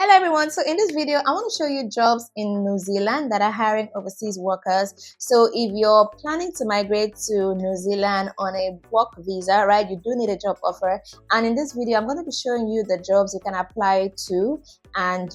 Hello everyone, so in this video I want to show you jobs in New Zealand that are hiring overseas workers. So if you're planning to migrate to New Zealand on a work visa, right, you do need a job offer, and in this video I'm going to be showing you the jobs you can apply to and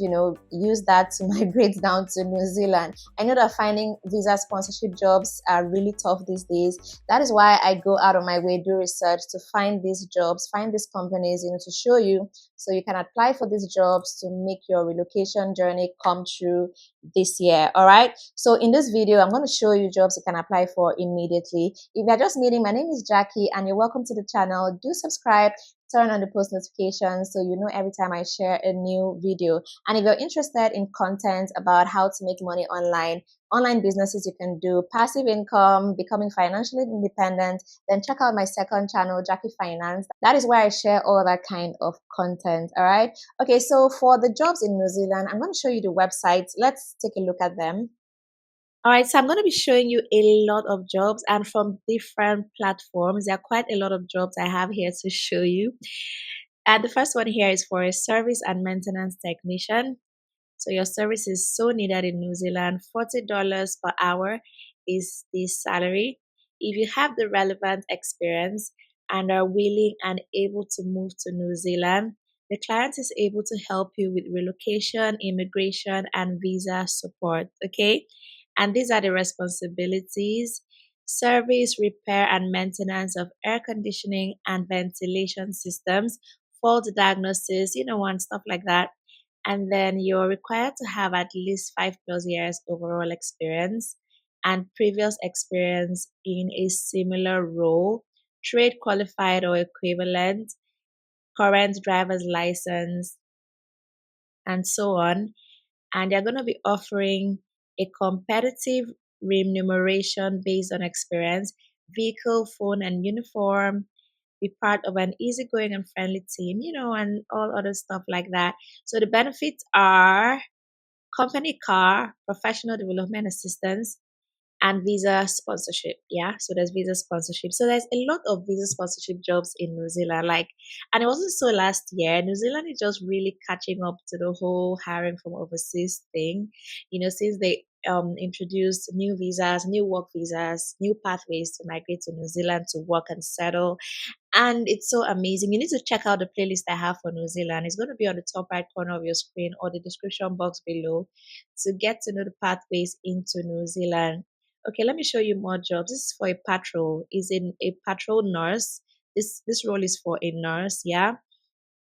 use that to migrate down to New Zealand. I know that finding visa sponsorship jobs are really tough these days. That is why I go out of my way, do research to find these jobs, find these companies, to show you so you can apply for these jobs to make your relocation journey come true this year. All right. So in this video, I'm going to show you jobs you can apply for immediately. If you're just meeting, my name is Jackie and you're welcome to the channel. Do subscribe, turn on the post notifications so you know every time I share a new video. And if you're interested in content about how to make money online businesses you can do, passive income, becoming financially independent, then check out my second channel, Jackie Finance. That is where I share all that kind of content. All right. Okay, so for the jobs in New Zealand, I'm going to show you the websites. Let's take a look at them. All right, so I'm going to be showing you a lot of jobs and from different platforms. There are quite a lot of jobs I have here to show you. And the first one here is for a service and maintenance technician. So your service is so needed in New Zealand. $40 per hour is the salary. If you have the relevant experience and are willing and able to move to New Zealand, the client is able to help you with relocation, immigration, and visa support. Okay. And these are the responsibilities: service, repair, and maintenance of air conditioning and ventilation systems, fault diagnosis, and stuff like that. And then you're required to have at least 5+ years overall experience and previous experience in a similar role, trade qualified or equivalent, current driver's license, and so on. And they're going to be offering a competitive remuneration based on experience, vehicle, phone, and uniform, be part of an easygoing and friendly team, and all other stuff like that. So the benefits are company car, professional development assistance, and visa sponsorship. Yeah, so there's visa sponsorship. So there's a lot of visa sponsorship jobs in New Zealand. And it wasn't so last year. New Zealand is just really catching up to the whole hiring from overseas thing. Since they introduced new visas, new work visas, new pathways to migrate to New Zealand to work and settle. And it's so amazing. You need to check out the playlist I have for New Zealand. It's going to be on the top right corner of your screen or the description box below to get to know the pathways into New Zealand. Okay, let me show you more jobs. This is for a patrol. Is in a patrol nurse. This role is for a nurse, yeah.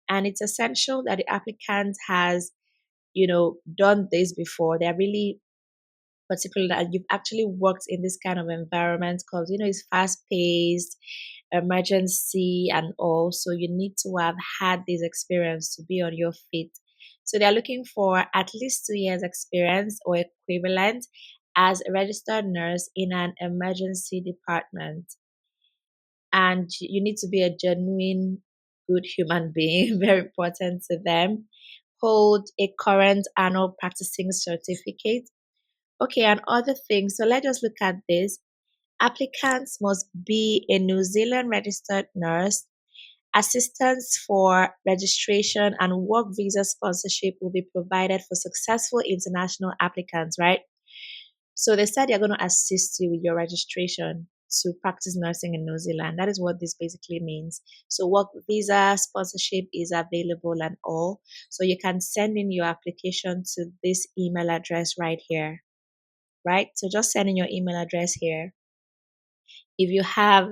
And it's essential that the applicant has, done this before. They're really particular that you've actually worked in this kind of environment because it's fast paced, emergency, and all. So you need to have had this experience to be on your feet. So they're looking for at least 2 years experience or equivalent as a registered nurse in an emergency department. And you need to be a genuine good human being, very important to them. Hold a current annual practicing certificate. Okay, and other things. So let's just look at this. Applicants must be a New Zealand registered nurse. Assistance for registration and work visa sponsorship will be provided for successful international applicants, right? So they said they're going to assist you with your registration to practice nursing in New Zealand. That is what this basically means. So work visa sponsorship is available and all. So you can send in your application to this email address right here, right? So just send in your email address here. If you have,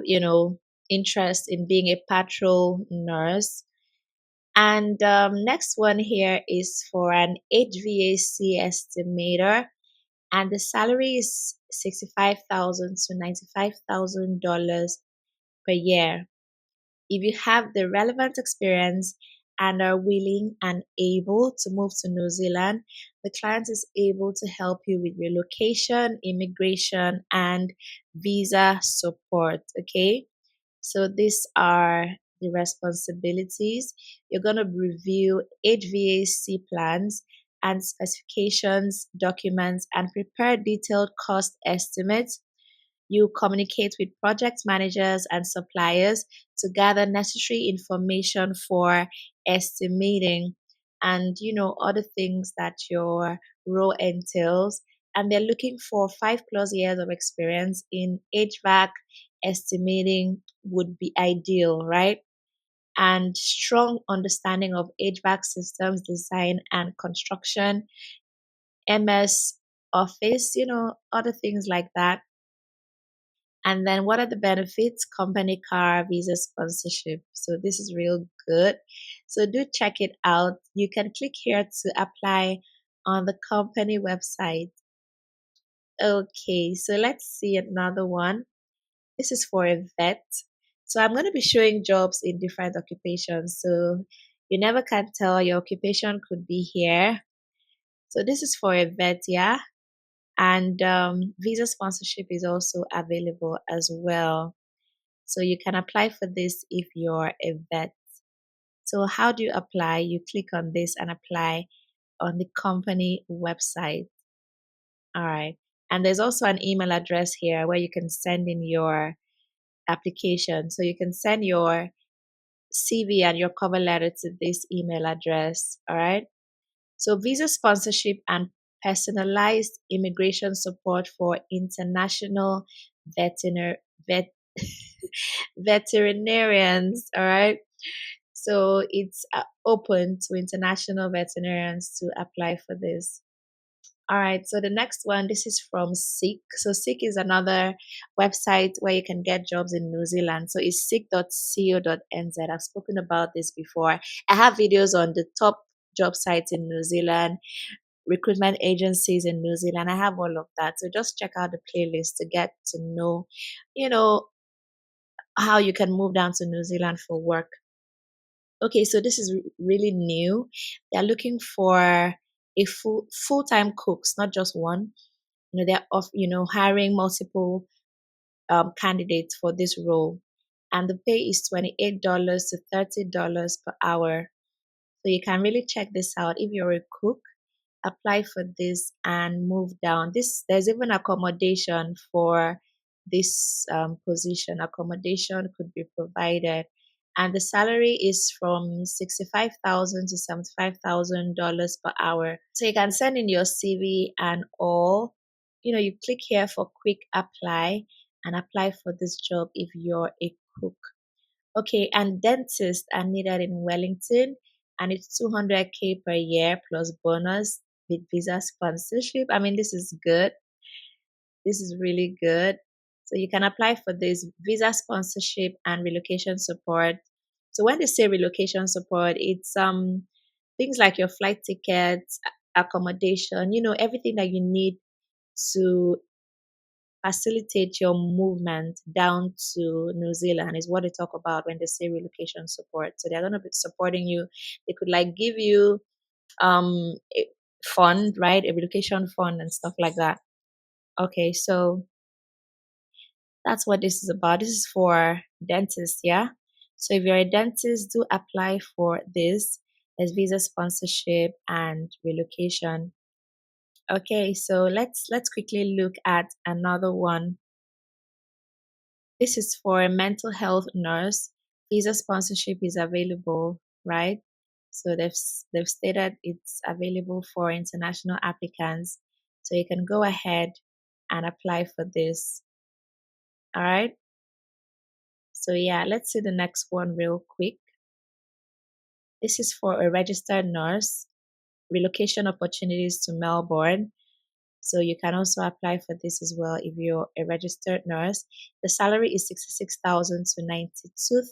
interest in being a patrol nurse. And next one here is for an HVAC estimator, and the salary is $65,000 to $95,000 per year. If you have the relevant experience and are willing and able to move to New Zealand, the client is able to help you with relocation, immigration, and visa support. Okay, so these are the responsibilities. You're going to review HVAC plans and specifications, documents, and prepare detailed cost estimates. You communicate with project managers and suppliers to gather necessary information for estimating. and other things that your role entails. And they're looking for 5+ years of experience in HVAC estimating would be ideal, right? And strong understanding of HVAC systems design and construction, MS Office, other things like that. And then what are the benefits? Company car, visa sponsorship. So this is real good. So do check it out. You can click here to apply on the company website. Okay, so let's see another one. This is for a vet. So I'm going to be showing jobs in different occupations. So you never can tell, your occupation could be here. So this is for a vet, yeah. And visa sponsorship is also available as well. So you can apply for this if you're a vet. So how do you apply? You click on this and apply on the company website. All right. And there's also an email address here where you can send in your application. So you can send your CV and your cover letter to this email address. All right. So visa sponsorship and personalized immigration support for international vet veterinarians. All right. So it's open to international veterinarians to apply for this. All right, so the next one, this is from Seek. So Seek is another website where you can get jobs in New Zealand. So it's seek.co.nz. I've spoken about this before. I have videos on the top job sites in New Zealand, recruitment agencies in New Zealand. I have all of that. So just check out the playlist to get to know, you know, how you can move down to New Zealand for work. Okay, so this is really new. They're looking for a full-time cooks, not just one. They're hiring multiple candidates for this role, and the pay is $28 to $30 per hour. So you can really check this out if you're a cook. Apply for this and move down. There's even accommodation for this position. Accommodation could be provided, and the salary is from $65,000 to $75,000 per hour. So you can send in your CV and all. You click here for quick apply and apply for this job if you're a cook. Okay, and dentists are needed in Wellington, and it's 200K per year plus bonus with visa sponsorship. I mean, this is good. This is really good. So you can apply for this visa sponsorship and relocation support. So when they say relocation support, it's things like your flight tickets, accommodation, everything that you need to facilitate your movement down to New Zealand is what they talk about when they say relocation support. So they're going to be supporting you. They could like give you a fund, right? A relocation fund and stuff like that. Okay, so that's what this is about. This is for dentists, yeah. So if you're a dentist, do apply for this. There's visa sponsorship and relocation. Okay, so let's quickly look at another one. This is for a mental health nurse. Visa sponsorship is available, right? So they've stated it's available for international applicants. So you can go ahead and apply for this. All right. So yeah, let's see the next one real quick. This is for a registered nurse, relocation opportunities to Melbourne. So you can also apply for this as well if you're a registered nurse. The salary is $66,000 to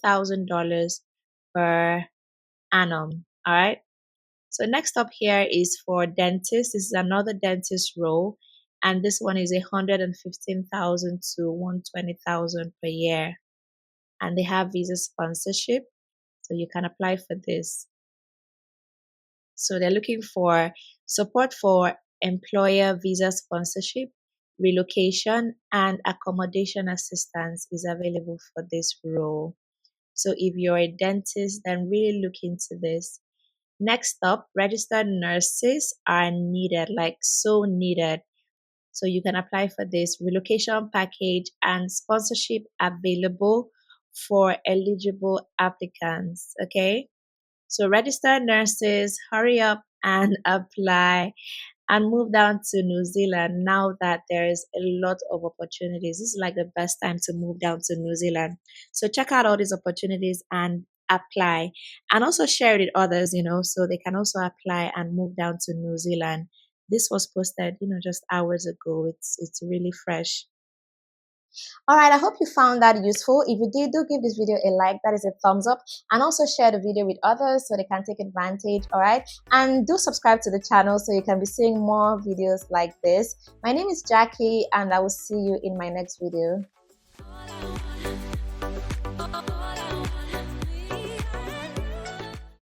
$92,000 per annum. All right. So next up here is for dentists. This is another dentist role, and this one is $115,000 to $120,000 per year, and they have visa sponsorship, so you can apply for this. So they're looking for support for employer visa sponsorship, relocation, and accommodation assistance is available for this role. So if you're a dentist, then really look into this. Next up, registered nurses are needed, like so needed. So you can apply for this relocation package and sponsorship available for eligible applicants. Okay. So registered nurses, hurry up and apply and move down to New Zealand now that there is a lot of opportunities. This is like the best time to move down to New Zealand. So check out all these opportunities and apply, and also share it with others, so they can also apply and move down to New Zealand. This was posted, just hours ago. It's really fresh. All right, I hope you found that useful. If you did, do give this video a like, that is a thumbs up, and also share the video with others so they can take advantage. All right, and do subscribe to the channel so you can be seeing more videos like this. My name is Jackie, and I will see you in my next video.